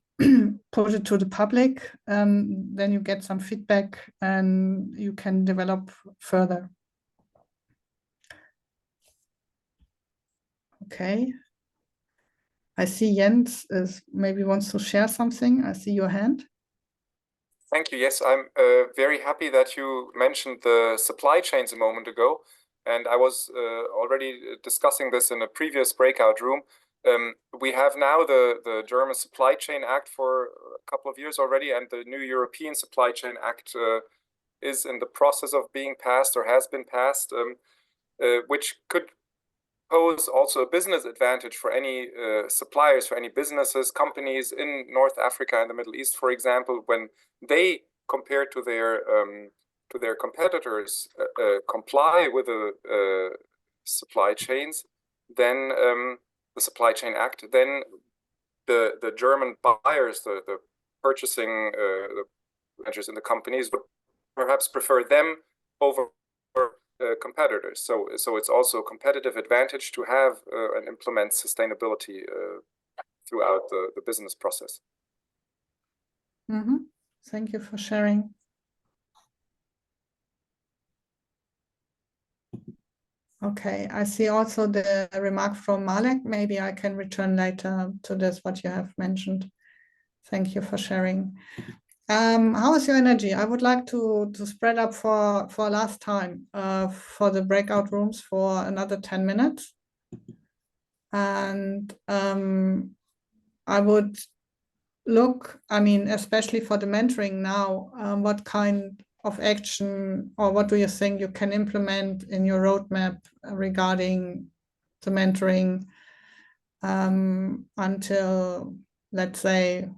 put it to the public, then you get some feedback and you can develop further. Okay. I see Jens maybe wants to share something. I see your hand. Thank you. Yes, I'm very happy that you mentioned the supply chains a moment ago. And I was already discussing this in a previous breakout room. We have now the German Supply Chain Act for a couple of years already, and the new European Supply Chain Act is in the process of being passed or has been passed, which could pose also a business advantage for any suppliers, for any businesses, companies in North Africa and the Middle East, for example, when they, compared to their competitors, comply with the supply chains, then the Supply Chain Act, then the German buyers, the purchasing the managers in the companies would perhaps prefer them over competitors. So it's also a competitive advantage to have and implement sustainability throughout the business process. Mm-hmm. Thank you for sharing. Okay, I see also the remark from Malek. Maybe I can return later to this, what you have mentioned. Thank you for sharing. How is your energy? I would like to spread up for last time for the breakout rooms for another 10 minutes. And I would look, I mean, especially for the mentoring now, what kind of action or what do you think you can implement in your roadmap regarding the mentoring until, let's say,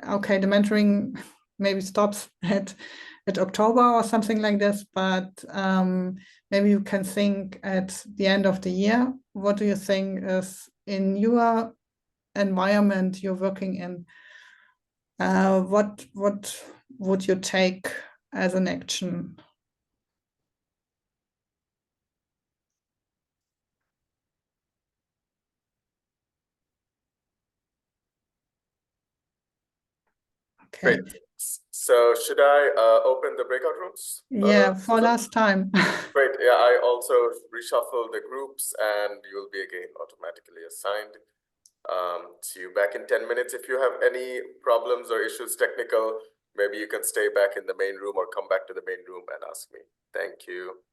okay, the mentoring maybe stops at October or something like this, but maybe you can think at the end of the year, what do you think is in your environment you're working in? What would you take as an action? Okay. Great. So should I open the breakout rooms? Yeah, for last time. Great. Yeah, I also reshuffle the groups and you'll be again automatically assigned. See you back in 10 minutes. If you have any problems or issues technical, maybe you can stay back in the main room or come back to the main room and ask me. Thank you.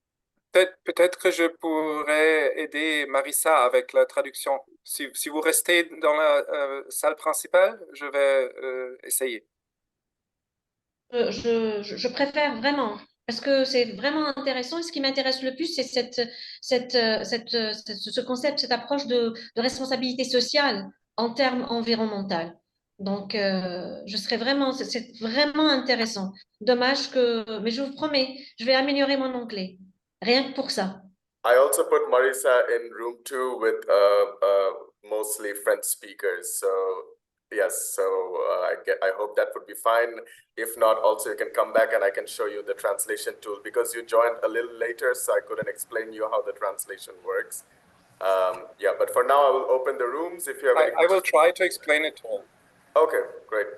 Peut-être que je pourrais aider Marissa avec la traduction. Si vous restez dans la salle principale, je vais essayer. Je préfère vraiment, parce que c'est vraiment intéressant. Et ce qui m'intéresse le plus, c'est ce concept, cette approche de responsabilité sociale en termes environnementaux. Donc, c'est vraiment intéressant. Dommage mais je vous promets, je vais améliorer mon anglais. Rien que pour ça. I also put Marisa in room 2 with mostly French speakers. So yes, so I hope that would be fine. If not, also you can come back and I can show you the translation tool, because you joined a little later, so I couldn't explain you how the translation works. Yeah, but for now I will open the rooms. If you have any I will questions. try to explain it all. Okay, great.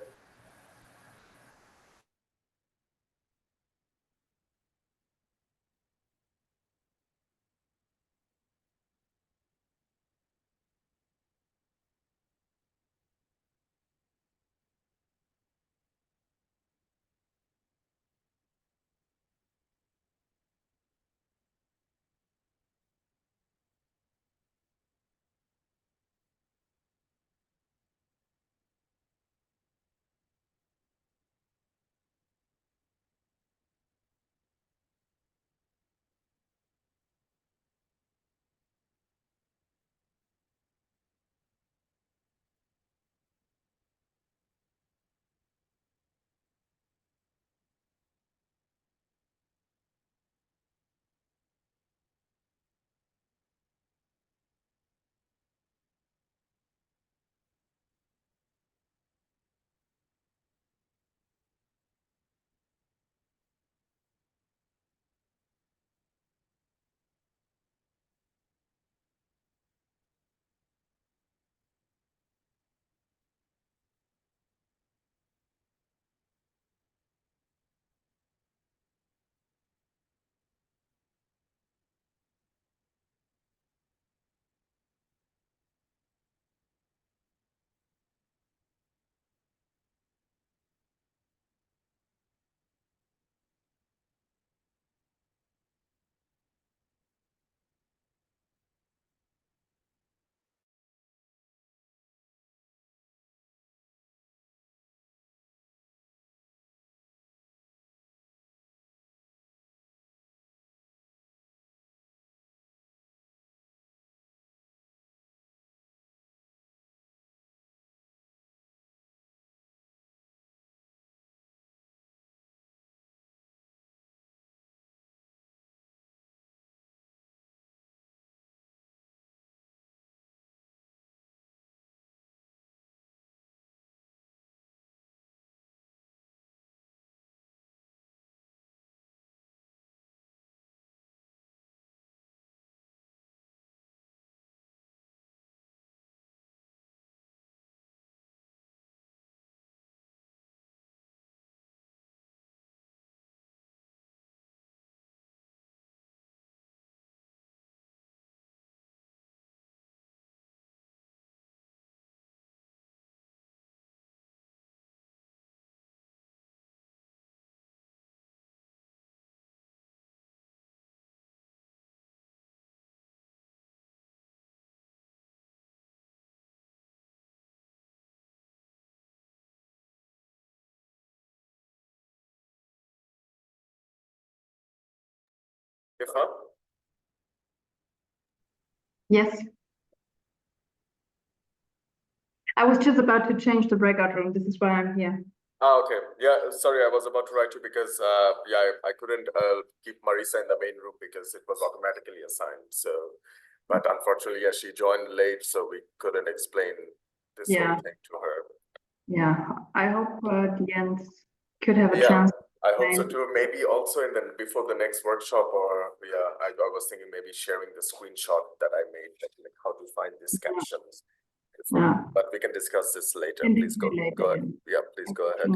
If not, Yes. I was just about to change the breakout room. This is why I'm here. okay. Yeah, sorry, I was about to write you because yeah, I couldn't keep Marisa in the main room because it was automatically assigned. So, but unfortunately, yeah, she joined late, so we couldn't explain this whole thing to her. Yeah, I hope the end could have a Yeah, chance. I hope so too. Maybe also in the before the next workshop, or yeah, I was thinking maybe sharing the screenshot that I made, like how to find these captions. Yeah. But we can discuss this later. Can Please be go later, ahead. Yeah, please go ahead. yeah.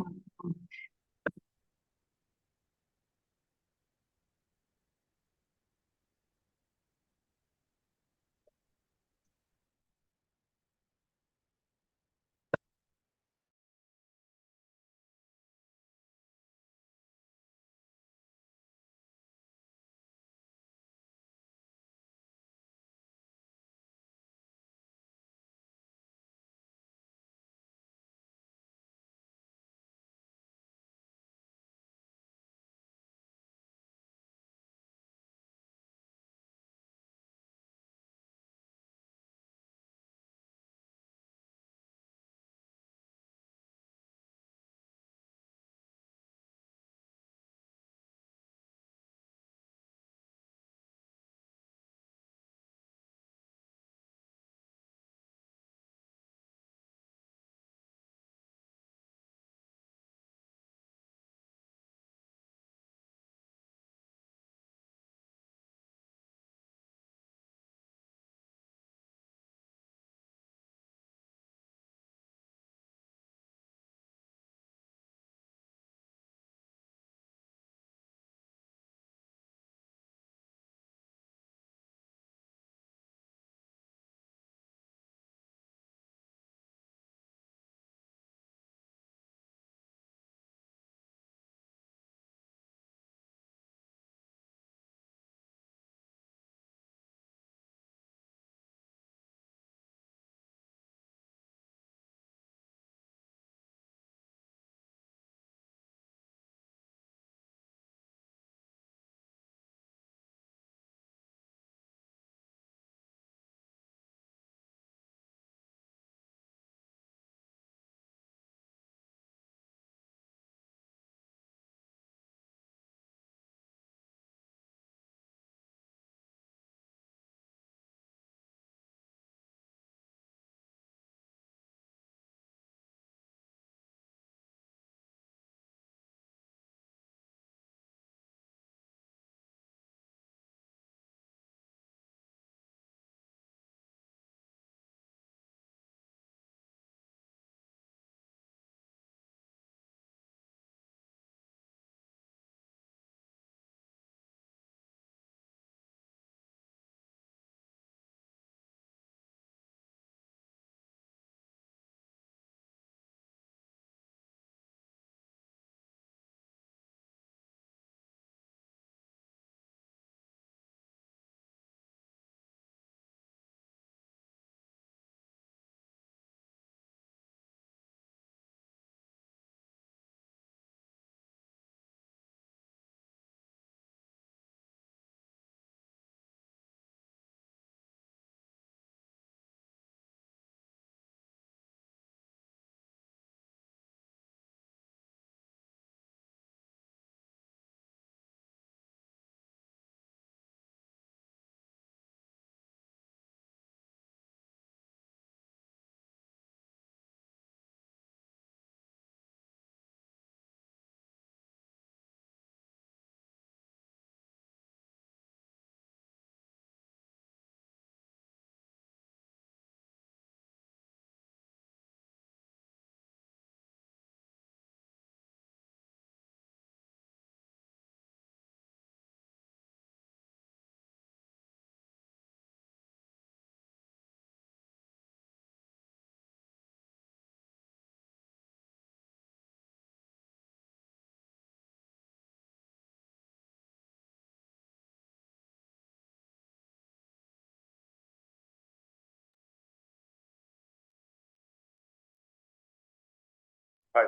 Hi.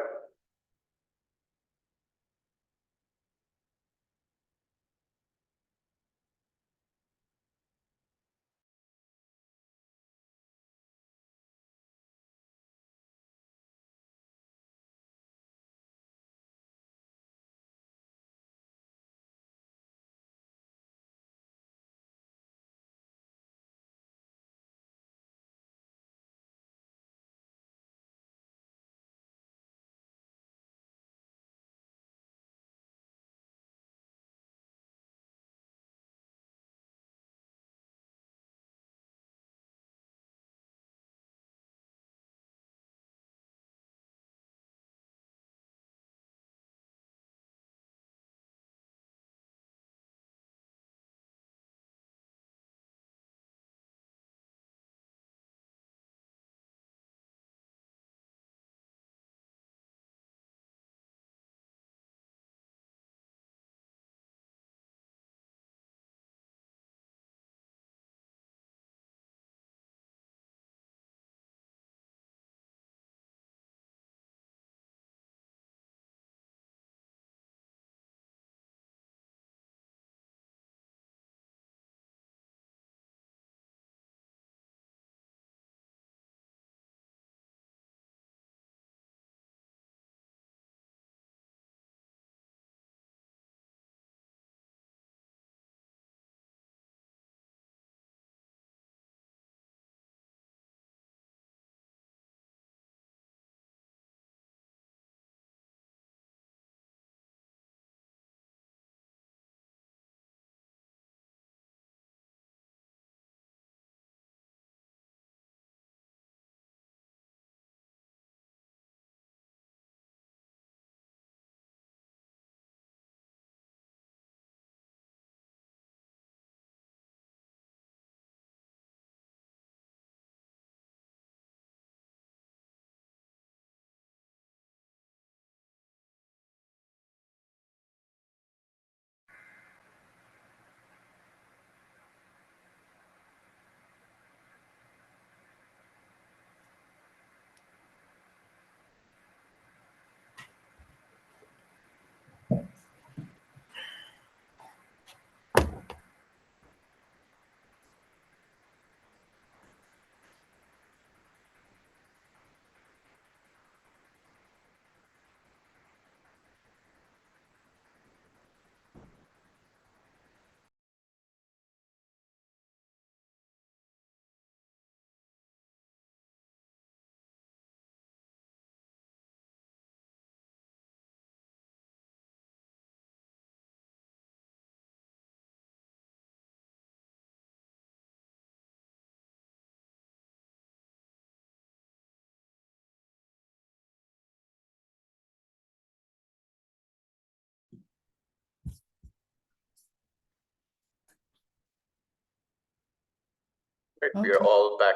Great. We are Okay. all back.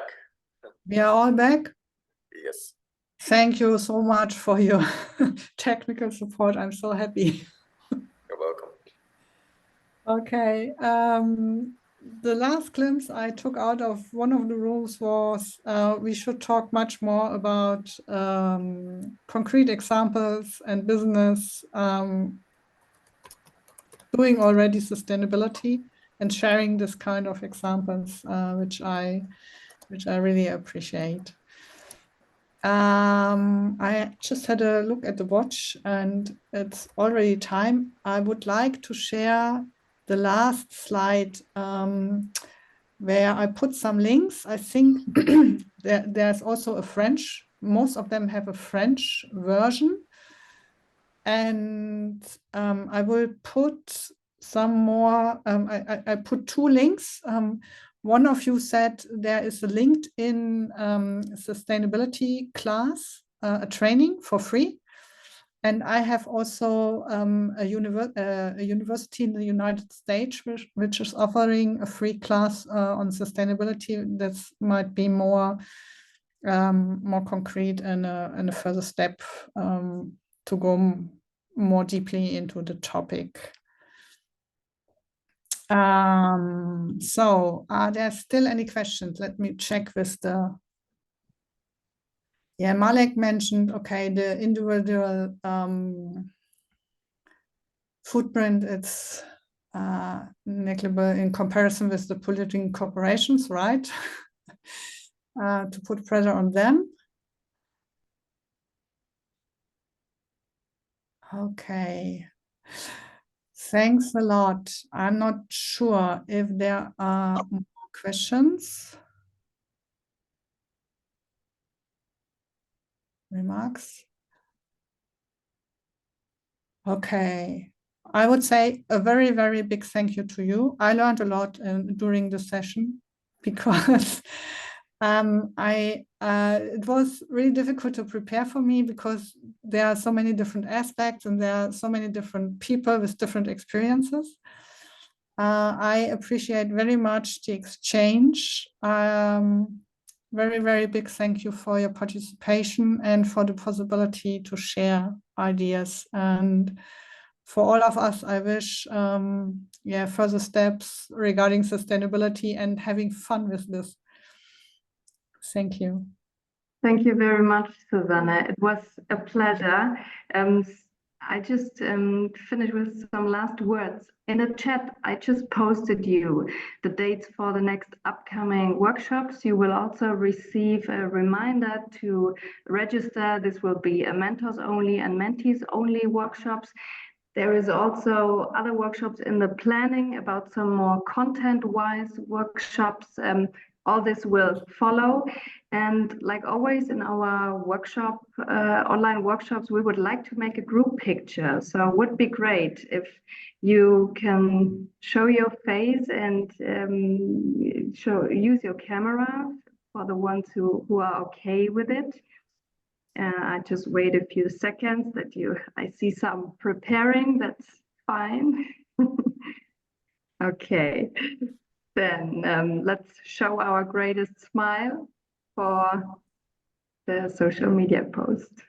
We are all back. Yes. Thank you so much for your technical support. I'm so happy. You're welcome. Okay. The last glimpse I took out of one of the rules was we should talk much more about concrete examples and business doing already sustainability and sharing this kind of examples, which I really appreciate. I just had a look at the watch and it's already time. I would like to share the last slide where I put some links. I think there's also a French, most of them have a French version. And I will put some more, I put two links. One of you said there is a LinkedIn sustainability class, a training for free. And I have also a university in the United States, which is offering a free class on sustainability. That might be more concrete and a further step to go more deeply into the topic. So are there still any questions? Let me check with the, Yeah, Malek mentioned, okay, the individual footprint, it's negligible in comparison with the political corporations, right? To put pressure on them. Okay. Thanks a lot. I'm not sure if there are more questions, remarks. Okay. I would say a very, very big thank you to you. I learned a lot during the session because it was really difficult to prepare for me because there are so many different aspects and there are so many different people with different experiences. I appreciate very much the exchange. Very, very big thank you for your participation and for the possibility to share ideas. And for all of us, I wish further steps regarding sustainability and having fun with this. Thank you. Thank you very much, Susanne. It was a pleasure. I just finished with some last words. In the chat, I just posted you the dates for the next upcoming workshops. You will also receive a reminder to register. This will be a mentors only and mentees only workshops. There is also other workshops in the planning about some more content-wise workshops. All this will follow. And like always in our workshop, online workshops, we would like to make a group picture. So it would be great if you can show your face and use your camera for the ones who are okay with it. I just wait a few seconds that I see some preparing, that's fine. Okay, then let's show our greatest smile for the social media post.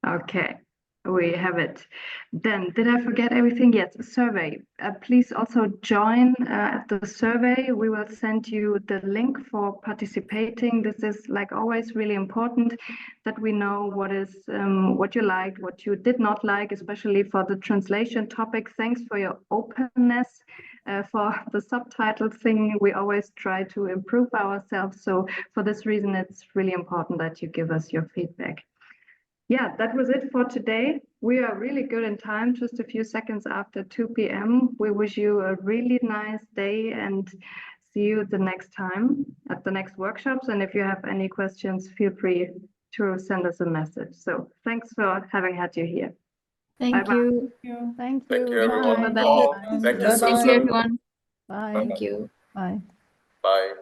Okay, we have it. Then, did I forget everything? Yes, survey. Please also join the survey. We will send you the link for participating. This is, like always, really important that we know what you liked, what you did not like, especially for the translation topic. Thanks for your openness. For the subtitle thing, we always try to improve ourselves. So for this reason, it's really important that you give us your feedback. Yeah, that was it for today. We are really good in time, just a few seconds after 2 p.m. We wish you a really nice day and see you the next time at the next workshops. And if you have any questions, feel free to send us a message. So thanks for having had you here. Thank you. Thank you. Thank you, everyone. Bye-bye. Paul. Thank you, Bye-bye. Susan. Thank you, everyone. Bye. Thank you. Bye. Bye.